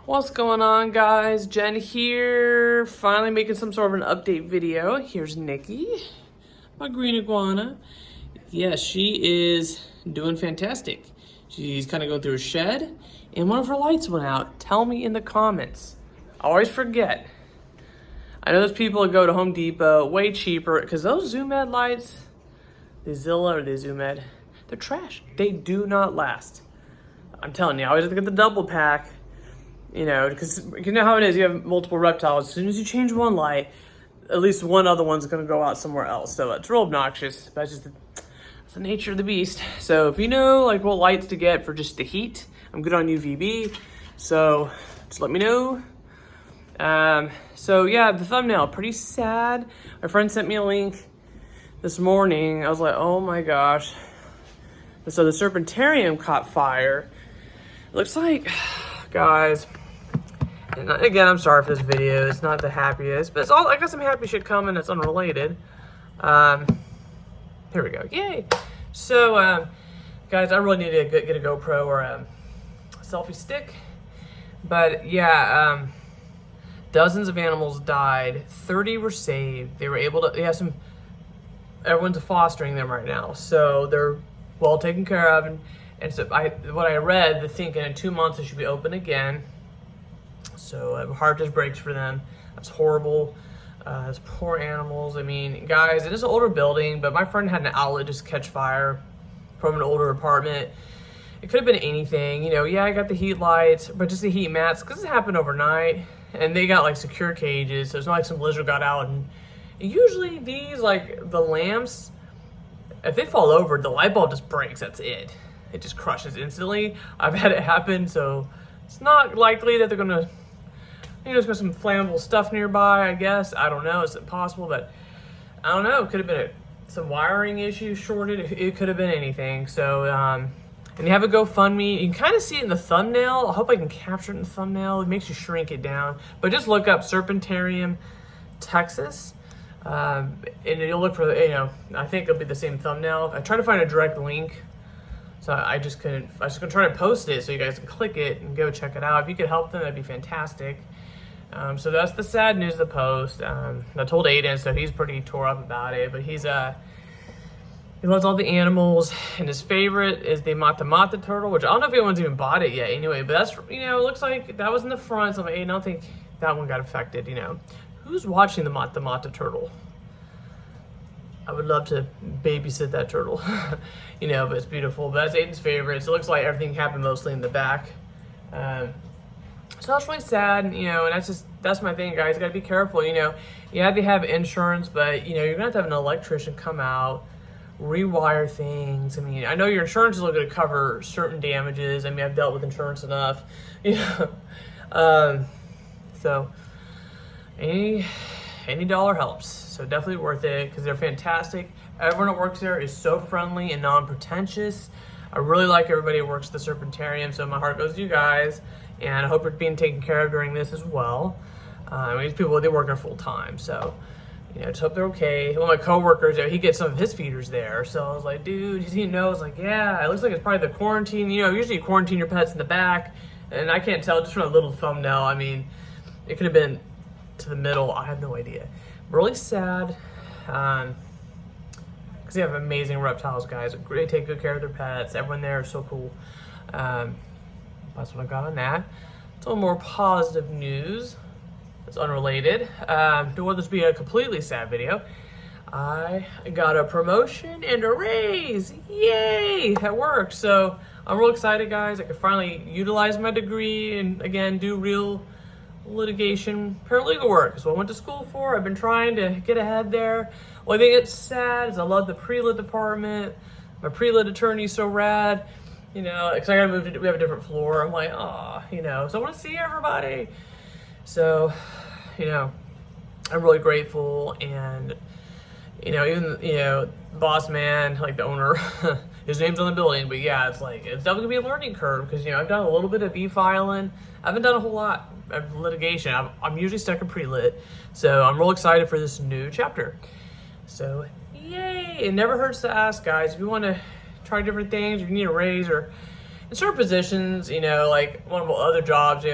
What's going on, guys? Jen here, finally making some sort of an update video. Here's Nikki, my green iguana. Yes, she is doing fantastic. She's kind of going through a shed, and one of her lights went out. Tell me in the comments. I always forget. I know there's people that go to Home Depot, way cheaper, because those Zoom Ed lights, the Zilla or the Zoom Ed, they're trash. They do not last. I'm telling you, I always have to get the double pack. You know, because you know how it is, you have multiple reptiles. As soon as you change one light, at least one other one's going to go out somewhere else. So it's real obnoxious. That's just the nature of the beast. So if you know like what lights to get for just the heat, I'm good on UVB. So just let me know. So yeah, the thumbnail, pretty sad. My friend sent me a link this morning. I was like, oh my gosh. So the Serpentarium caught fire. It looks like, guys, and again, I'm sorry for this video. It's not the happiest, but it's all, I got some happy shit coming that's unrelated. Here we go. Yay. So, guys, I really need to get a GoPro or a selfie stick. But yeah, dozens of animals died. 30 were saved. They were able to, everyone's fostering them right now. So they're well taken care of. And so what I read, the thinking in 2 months it should be open again. So my heart just breaks for them. That's horrible. Those poor animals. I mean, guys, it is an older building, but my friend had an outlet just catch fire from an older apartment. It could have been anything. You know, yeah, I got the heat lights, but just the heat mats, because it happened overnight. And they got like secure cages, so it's not like some lizard got out. And usually these, like the lamps, if they fall over, the light bulb just breaks, that's it. It just crushes instantly. I've had it happen, so it's not likely that they're gonna, there's got some flammable stuff nearby, I guess. I don't know, it's impossible, but I don't know. It could have been some wiring issue shorted. It could have been anything. So, and you have a GoFundMe. You can kind of see it in the thumbnail. I hope I can capture it in the thumbnail. It makes you shrink it down. But just look up Serpentarium, Texas. And you'll look for, I think it'll be the same thumbnail. I tried to find a direct link. So I just couldn't, I was gonna try to post it so you guys can click it and go check it out. If you could help them, that'd be fantastic. So that's the sad news of the post. I told Aiden, so he's pretty tore up about it, but he loves all the animals, and his favorite is the mata turtle, which I don't know if anyone's even bought it yet anyway, but that's, it looks like that was in the front, so I'm like, Aiden, I don't think that one got affected, Who's watching the mata turtle? I would love to babysit that turtle, but it's beautiful. But that's Aiden's favorite. So it looks like everything happened mostly in the back. So that's really sad, and that's my thing, guys. You gotta be careful, You have to have insurance, but, you're gonna have to have an electrician come out, rewire things. I mean, I know your insurance is looking to cover certain damages. I mean, I've dealt with insurance enough, So, any dollar helps. So definitely worth it because they're fantastic. Everyone that works there is so friendly and non-pretentious. I really like everybody who works at the Serpentarium, so my heart goes to you guys, and I hope you're being taken care of during this as well. These people, they work there full time, so just hope they're okay. One of my coworkers, he gets some of his feeders there, so I was like, dude, he knows, like, yeah, it looks like it's probably the quarantine. Usually you quarantine your pets in the back, and I can't tell just from a little thumbnail. I mean, it could have been to the middle. I have no idea. Really sad, because they have amazing reptiles, guys. They take good care of their pets. Everyone there is so cool. That's what I got on that. It's a little more positive news. It's unrelated. Don't want this to be a completely sad video. I got a promotion and a raise. Yay! At work. So I'm real excited, guys. I can finally utilize my degree and, again, do real litigation paralegal work. So I went to school for. I've been trying to get ahead there. Well, I think it's sad is I love the pre-lit department. My pre-lit attorney's so rad, because I gotta move to, we have a different floor. I'm like, so I want to see everybody. So, I'm really grateful, and even boss man, like the owner, his name's on the building, but yeah, it's definitely gonna be a learning curve because I've done a little bit of e-filing. I haven't done a whole lot of litigation. I'm usually stuck in pre-lit, so I'm real excited for this new chapter. So yay! It never hurts to ask, guys. If you want to try different things, or you need a raise, or in certain positions, like one of my other jobs,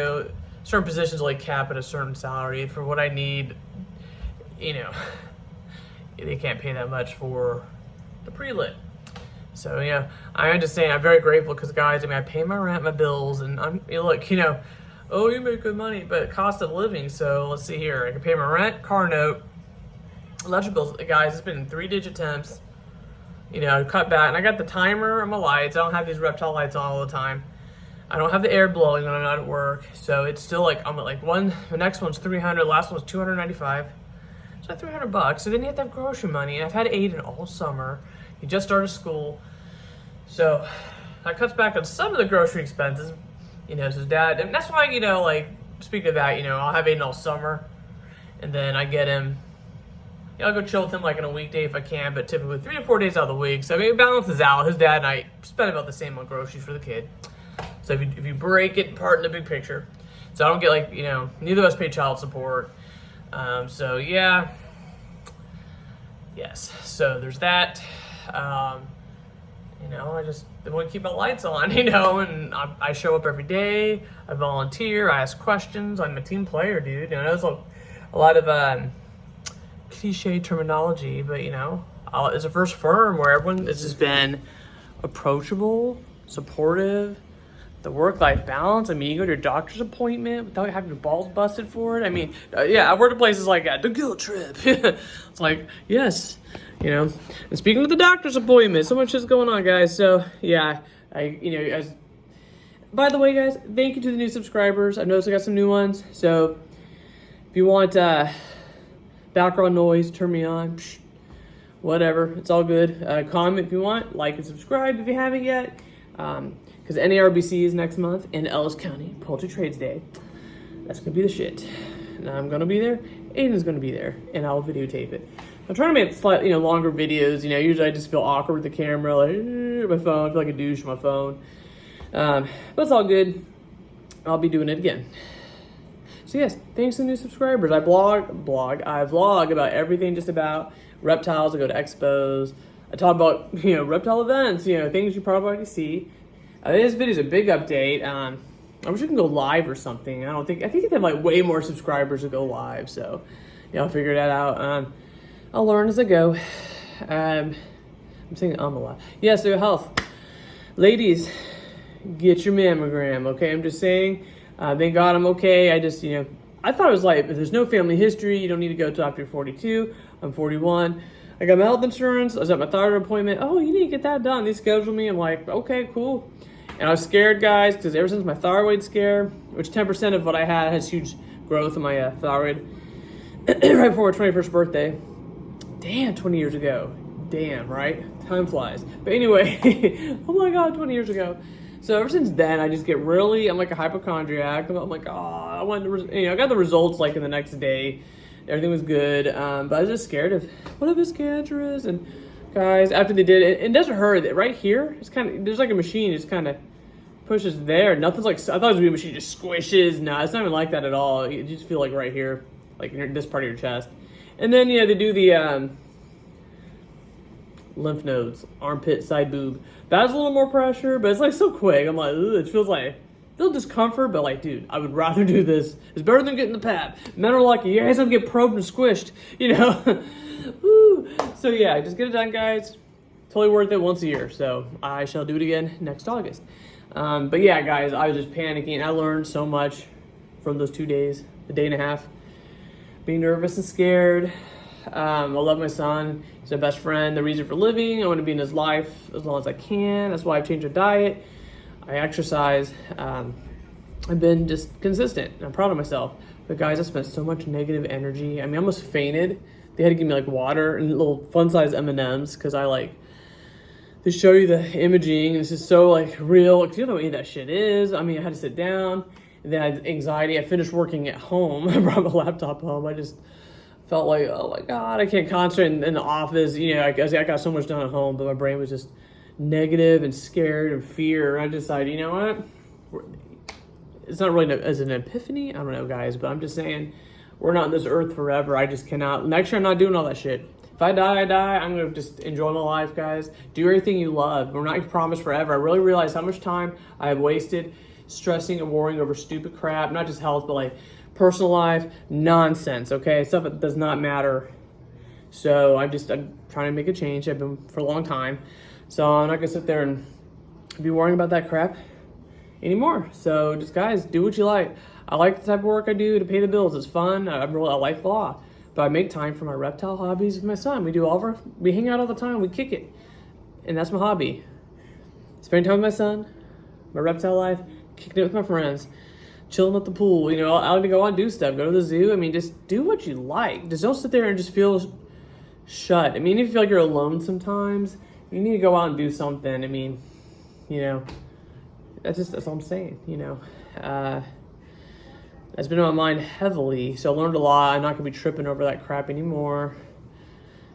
certain positions like cap at a certain salary for what I need. You know, they can't pay that much for the pre-lit. So, I'm just saying I'm very grateful because, guys, I pay my rent, my bills, and look, oh, you make good money, but cost of living. So let's see here. I can pay my rent, car note, electric bills. Guys, it's been 3-digit temps. Cut back. And I got the timer on my lights. I don't have these reptile lights on all the time. I don't have the air blowing when I'm not at work. So it's still like, I'm at like the next one's 300, last one's 295. It's like $300. So then you have to have grocery money. And I've had Aiden all summer. He just started school. So that cuts back on some of the grocery expenses. His dad, and that's why, speaking of that, I'll have Aiden all summer. And then I get him, I'll go chill with him like on a weekday if I can, but typically 3 to 4 days out of the week. So it balances out. His dad and I spend about the same on groceries for the kid. So if you break it apart in the big picture. So I don't get neither of us pay child support. So yeah. Yes. So there's that. I want to keep my lights on, and I show up every day. I volunteer. I ask questions. I'm a team player, dude. There's a lot of cliche terminology, but it's a first firm where everyone has just been approachable, supportive. The work-life balance. You go to your doctor's appointment without having your balls busted for it. I work at places like the guilt trip. It's like, yes, And speaking of the doctor's appointment, so much is going on, guys. So yeah, by the way, guys, thank you to the new subscribers. I noticed I got some new ones. So if you want background noise, turn me on. Whatever, it's all good. Comment if you want, like and subscribe if you haven't yet. Because NARBC is next month in Ellis County, Poultry Trades Day. That's going to be the shit. And I'm going to be there. Aiden's going to be there. And I'll videotape it. I'm trying to make slightly, longer videos. Usually I just feel awkward with the camera. Like, my phone. I feel like a douche on my phone. But it's all good. I'll be doing it again. So yes, thanks to the new subscribers. I vlog about everything just about reptiles. I go to expos. I talk about, reptile events, things you probably already see. This video is a big update. I wish we can go live or something. I think they have way more subscribers to go live. So I'll figure that out. I'll learn as I go. I'm saying a lot. Yeah, so health. Ladies, get your mammogram, okay? I'm just saying. Thank God I'm okay. I just, I thought it was if there's no family history, you don't need to go till after you're 42. I'm 41. I got my health insurance. I was at my thyroid appointment. Oh, you need to get that done. They scheduled me. I'm like, okay, cool. And I was scared, guys, because ever since my thyroid scare, which 10% of what I had has huge growth in my thyroid, right before my 21st birthday. Damn, 20 years ago. Damn, right? Time flies. But anyway, oh my God, 20 years ago. So ever since then, I just get I'm like a hypochondriac. I'm like, I want I got the results in the next day. Everything was good, but I was just scared of what if it's cancerous. And guys, after they did it, it doesn't hurt. Right here, it's there's a machine, just pushes there. Nothing's I thought it was a machine just squishes. No, it's not even like that at all. You just feel right here, in this part of your chest. And then they do the lymph nodes, armpit, side boob. That's a little more pressure, but it's so quick. I'm like, ugh, it feels little discomfort, but dude, I would rather do this. It's better than getting the pap. Men are lucky. You guys don't get probed and squished, Woo. So yeah, just get it done, guys. Totally worth it once a year. So I shall do it again next August. But yeah, guys, I was just panicking. I learned so much from those 2 days, a day and a half. Being nervous and scared. I love my son. He's my best friend, the reason for living. I want to be in his life as long as I can. That's why I've changed my diet. I exercise. I've been just consistent. I'm proud of myself. But guys, I spent so much negative energy. I almost fainted. They had to give me water and little fun-sized M&Ms because they show you the imaging. This is so real because you don't know what any of that shit is. I had to sit down. And then I had anxiety. I finished working at home. I brought my laptop home. I just felt oh my God, I can't concentrate in the office. I got so much done at home, but my brain was just negative and scared and fear. And I decided, you know what? It's not really as an epiphany. I don't know, guys, but I'm just saying we're not on this earth forever. I just cannot. Next year, I'm not doing all that shit. If I die, I die. I'm going to just enjoy my life, guys. Do everything you love. We're not promised forever. I really realize how much time I have wasted stressing and worrying over stupid crap, not just health, but like personal life, nonsense, okay? Stuff that does not matter. So I'm trying to make a change. I've been for a long time. So I'm not gonna sit there and be worrying about that crap anymore. So just guys, do what you like. I like the type of work I do to pay the bills. It's fun. I like law, but I make time for my reptile hobbies with my son. We hang out all the time. We kick it, and that's my hobby. Spending time with my son, my reptile life, kicking it with my friends, chilling at the pool. You know, I like to go out and do stuff. Go to the zoo. I mean, just do what you like. Just don't sit there and just feel shut. I mean, if you feel like you're alone sometimes, you need to go out and do something. I mean, you know, that's all I'm saying, you know. That's been on my mind heavily, so I learned a lot. I'm not going to be tripping over that crap anymore.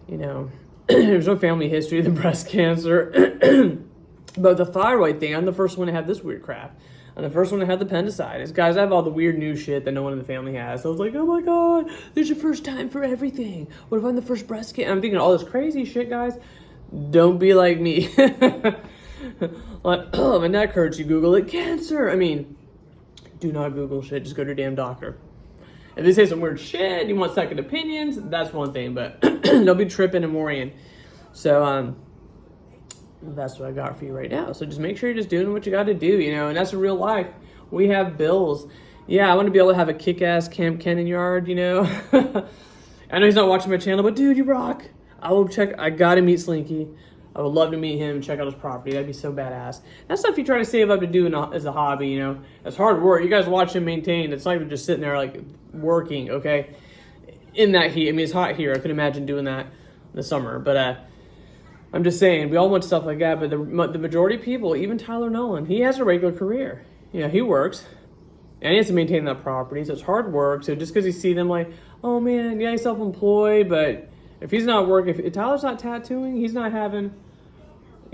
You know, there's no family history of the breast cancer. But the thyroid thing, I'm the first one to have this weird crap. I'm the first one to have the appendicitis. Guys, I have all the weird new shit that no one in the family has. So I was like, oh my God, there's your first time for everything. What if I'm the first breast cancer? I'm thinking all this crazy shit, guys. Don't be like me. Like, oh, my neck hurts. You Google it, cancer. I mean, do not Google shit. Just go to your damn doctor. If they say some weird shit, you want second opinions, that's one thing. But don't be tripping and worrying. So, that's what I got for you right now. So just make sure you're just doing what you got to do, you know, and that's real life. We have bills. Yeah, I want to be able to have a kick-ass Camp Cannon yard, you know. I know he's not watching my channel, but dude, you rock. I got to meet Slinky. I would love to meet him and check out his property. That'd be so badass. That's stuff you try to save up to do as a hobby, you know. It's hard work. You guys watch him maintain. It's not even just sitting there like working, okay? In that heat. I mean, it's hot here. I couldn't imagine doing that in the summer. But I'm just saying, we all want stuff like that. But the majority of people, even Tyler Nolan, he has a regular career. You know, he works. And he has to maintain that property. So it's hard work. So just because you see them like, oh man, yeah, he's self-employed. But if he's not working, if Tyler's not tattooing, he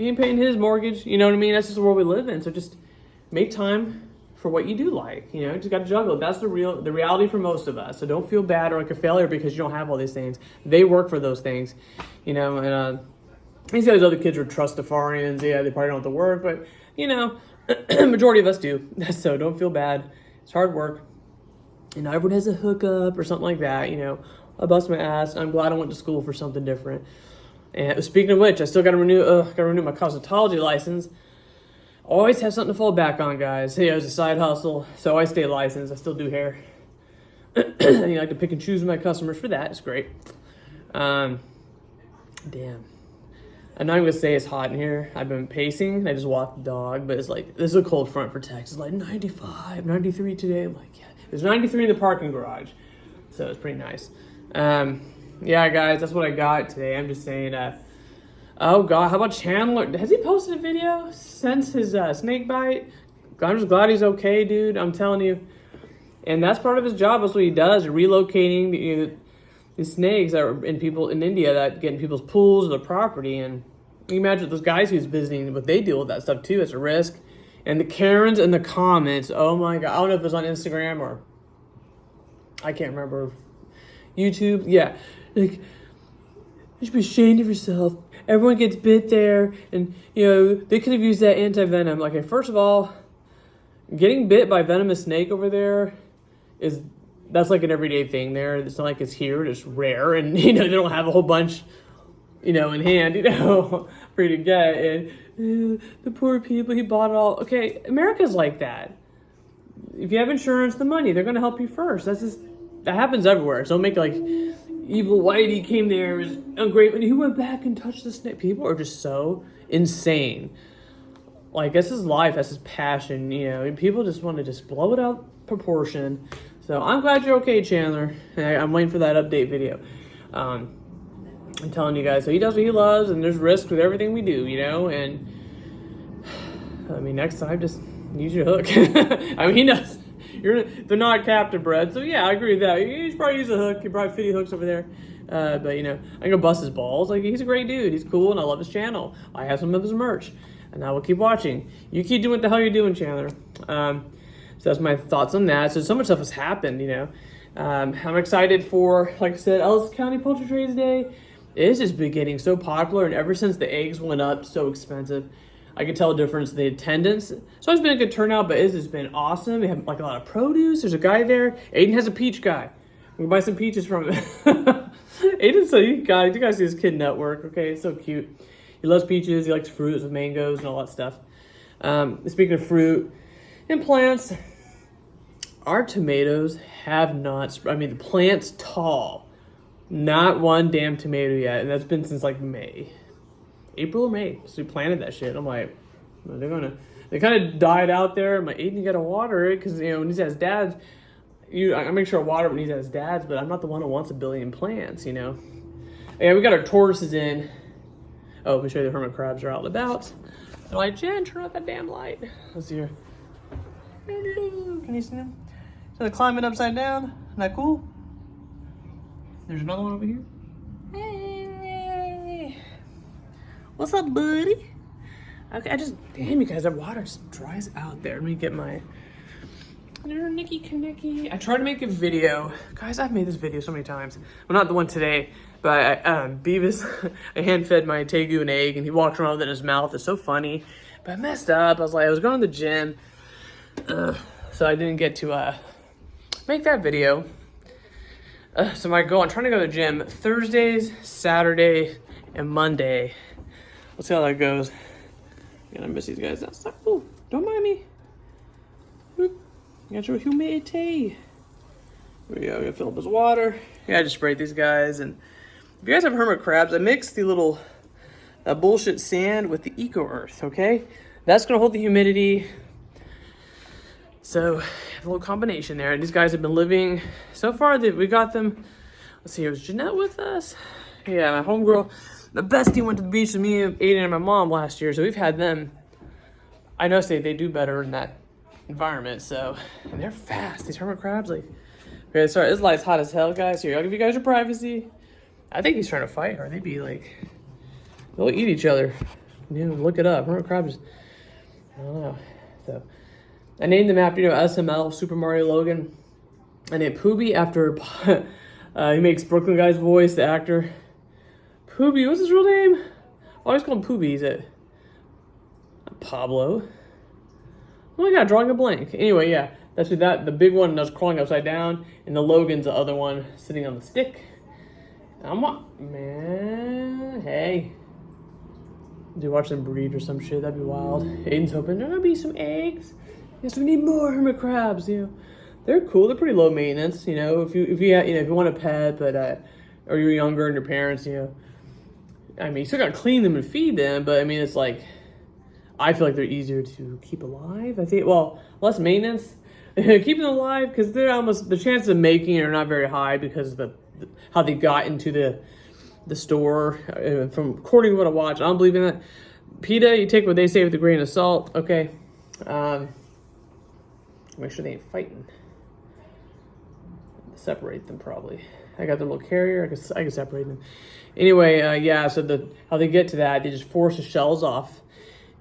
ain't paying his mortgage. You know what I mean? That's just the world we live in. So just make time for what you do like. You know, you just got to juggle. That's the reality for most of us. So don't feel bad or like a failure because you don't have all these things. They work for those things, you know. And these guys, other kids are trustafarians. Yeah, they probably don't have to work, but you know, majority of us do. So don't feel bad. It's hard work. You know, everyone has a hookup or something like that. You know, I bust my ass. I'm glad I went to school for something different. And speaking of which, I still got to renew my cosmetology license. Always have something to fall back on, guys. Hey, it was a side hustle, so I stay licensed. I still do hair. And I like to pick and choose my customers for that. It's great. Damn. I'm not even gonna say it's hot in here. I've been pacing. I just walked the dog, but it's like, this is a cold front for Texas. Like 95, 93 today. I'm like, yeah. There's 93 in the parking garage. So it's pretty nice. Yeah, guys, that's what I got today. I'm just saying, oh God, how about Chandler? Has he posted a video since his snake bite? I'm just glad he's okay, dude. I'm telling you. And that's part of his job. That's what he does, relocating the snakes that are in India that get in people's pools or their property. And you imagine those guys he's visiting, what they deal with that stuff too. It's a risk. And the Karens in the comments, oh my God. I don't know if it's on Instagram or I can't remember. YouTube, yeah. Like, you should be ashamed of yourself. Everyone gets bit there. And, you know, they could have used that anti-venom. Like, first of all, getting bit by a venomous snake over there that's like an everyday thing there. It's not like it's here. It's rare. And, you know, they don't have a whole bunch, you know, in hand, you know, for you to get. And the poor people, he bought it all. Okay, America's like that. If you have insurance, the money, they're going to help you first. That happens everywhere. So don't make like evil Whitey came there, was ungrateful, and he went back and touched the snake. People are just so insane. Like, that's his life, that's his passion, you know. And people just want to just blow it out proportion. So I'm glad you're okay, Chandler. I'm waiting for that update video. I'm telling you guys, so he does what he loves, and there's risk with everything we do, you know. And I mean, next time, just use your hook. I mean, he knows. They're not captive bred, so yeah, I agree with that. You should probably use a hook. You probably 50 hooks over there. But you know, I'm gonna bust his balls. Like, he's a great dude. He's cool, and I love his channel. I have some of his merch, and I will keep watching. You keep doing what the hell you're doing, Chandler. So that's my thoughts on that. So much stuff has happened, you know. I'm excited for, like I said, Ellis County Poultry Trades Day. It has just been getting so popular, and ever since the eggs went up so expensive, I could tell a difference in the attendance. So it's been a good turnout, but it's been awesome. We have like a lot of produce. There's a guy there. Aiden has a peach guy. We can buy some peaches from him. Aiden's so you guys see his kid network, okay? It's so cute. He loves peaches. He likes fruit with mangoes and all that stuff. Speaking of fruit and plants, our tomatoes have not, the plant's tall. Not one damn tomato yet. And that's been since like May. April or May. So we planted that shit. I'm like, they kind of died out there. I'm like, Aiden, you gotta water it. Because, when he's at his dad's, I make sure I water when he's at his dad's, but I'm not the one who wants a billion plants, Yeah, we got our tortoises in. Oh, let me show you the hermit crabs are out and about. They're like, Jen, turn off that damn light. Let's see here. Hello. Can you see them? So they're climbing upside down. Isn't that cool? There's another one over here. Hey. What's up, buddy? Okay, damn you guys, that water just dries out there. Let me get my Nicky Kanicky. I tried to make a video. Guys, I've made this video so many times. Well, not the one today, but Beavis, I hand-fed my Tegu an egg, and he walked around with it in his mouth. It's so funny. But I messed up. I was going to the gym, so I didn't get to make that video. So I'm trying to go to the gym Thursdays, Saturday, and Monday. We'll see how that goes. I miss these guys. That's oh, don't mind me. Got your humidity. There we go. I'm gonna fill up his water. Yeah, I just sprayed these guys. And if you guys have hermit crabs, I mixed the little bullshit sand with the eco earth. Okay, that's gonna hold the humidity. So a little combination there. And these guys have been living so far. We got them. Let's see. Was Jeanette with us? Yeah, my homegirl. The bestie went to the beach with me, Aiden, and my mom last year, so we've had them. I know they do better in that environment, so, and they're fast. These hermit crabs, okay, sorry, this light's hot as hell, guys. Here, I'll give you guys your privacy. I think he's trying to fight her. They'd be they'll eat each other. Look it up. Hermit crabs, I don't know. So, I named them after, SML, Super Mario Logan. I named Poobie after, he makes Brooklyn Guy's voice, the actor. Poobie, what's his real name? I always call him Poobie. Is it Pablo? Oh my god, drawing a blank. Anyway, yeah, that's what the big one that's crawling upside down, and the Logan's the other one sitting on the stick. Man, hey. Do watch them breed or some shit, that'd be wild. Aiden's hoping there's gonna be some eggs. Yes, we need more hermit crabs, They're cool, they're pretty low maintenance, if you want a pet, but or you're younger and your parents, you still gotta clean them and feed them, but it's like, I feel like they're easier to keep alive. I think, less maintenance. Keeping them alive, because the chances of making it are not very high because of how they got into the store. From according to what I watch, I don't believe in that. PETA, you take what they say with a grain of salt, okay? Make sure they ain't fighting. Separate them probably. I got the little carrier. I can separate them. Anyway, yeah. So how they get to that, they just force the shells off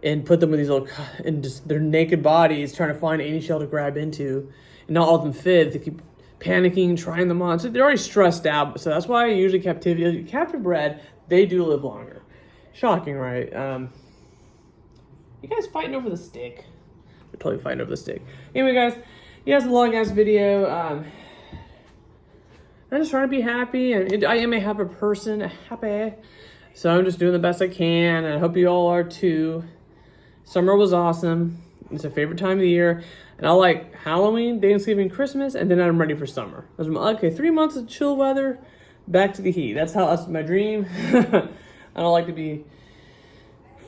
and put them with these little and just their naked bodies, trying to find any shell to grab into. And not all of them fit. They keep panicking, trying them on. So they're already stressed out. So that's why usually captive bred, they do live longer. Shocking, right? You guys fighting over the stick? They're totally fighting over the stick. Anyway, guys, it's a long ass video. I'm just trying to be happy, and I am a happy person, happy. So I'm just doing the best I can, and I hope you all are too. Summer was awesome. It's a favorite time of the year, and I like Halloween, Thanksgiving, Christmas, and then I'm ready for summer. Okay, 3 months of chill weather, back to the heat. That's my dream. I don't like to be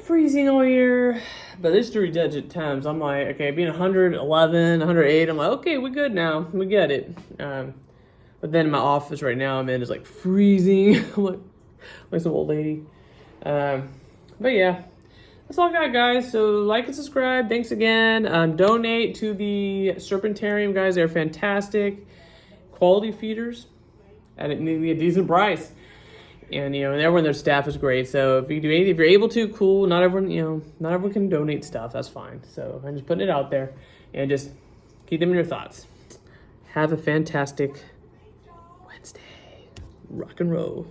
freezing all year, but there's 3-digit times. I'm like, okay, being 111, 108, I'm like, okay, we're good now. We get it. But then in my office right now I'm in is like freezing. I'm like some old lady. But yeah, that's all I got, guys. So like and subscribe. Thanks again. Donate to the Serpentarium, guys. They're fantastic. Quality feeders at a decent price. And and everyone, their staff is great. So if you do anything, if you're able to, cool. Not everyone can donate stuff. That's fine. So I'm just putting it out there, and just keep them in your thoughts. Have a fantastic Wednesday. Rock and roll.